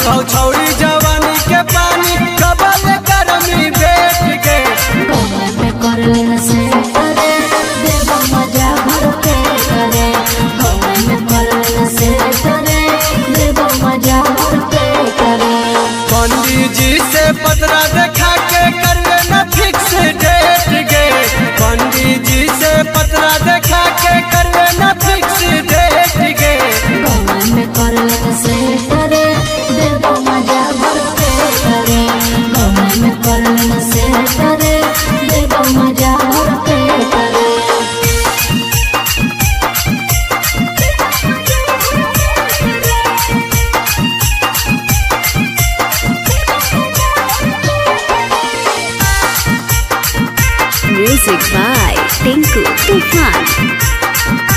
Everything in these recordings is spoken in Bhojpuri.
छौ छौरी जवानी के पानी कबल गर्मी बैठ गे में कर लेना से करे देवा मजा भर के करे में कर लेना से करे देवा मजा भर के करे। पंडित जी से पतरा देखा के करवे न फिक्स डेट गे पंडित जी से पतरा देखा के करवे न फिक्स डेट गे में कर लेना से करे देवा मजा भर के करे में कर लेना से करे देवा मजा भर के करे। Music by Tinku Tufan.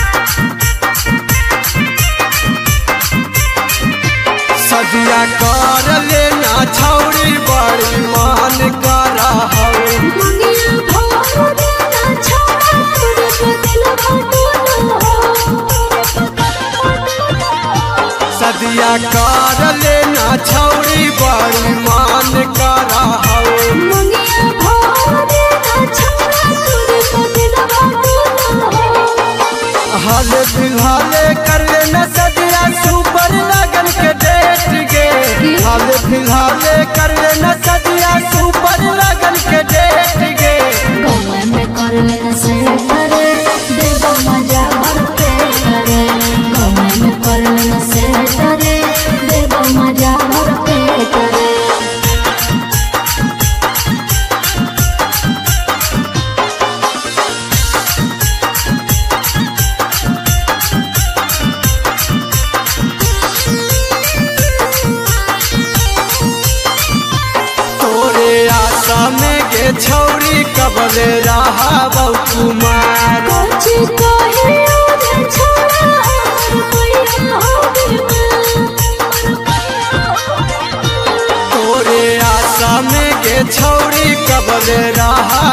सदिया कर लेना छौरी बड़ी मान कर दुनिया भर देना छोड़ा तोरे पे दिलवा बोलो सदिया कर लेना छौरी बड़ी मान कर दुनिया भर देना छोड़ा तोरे पे दिलवा बोलो। हाल फिलहाल कर लेना सदिया सुपर लगन के डेट गे हाल फिलहाल कर लेना सदिया सुपर लगन के डेट गे में कर लेना से करे देवा मजा भर के करे में कर लेना से करे देवा मजा भर के करे। तोरे आशा में गे छौरी कबले रहा कुमार कोची कहे ओरे छोड़ा हमर पैया होवे तोरे आशा में गे छौरी कबले रहा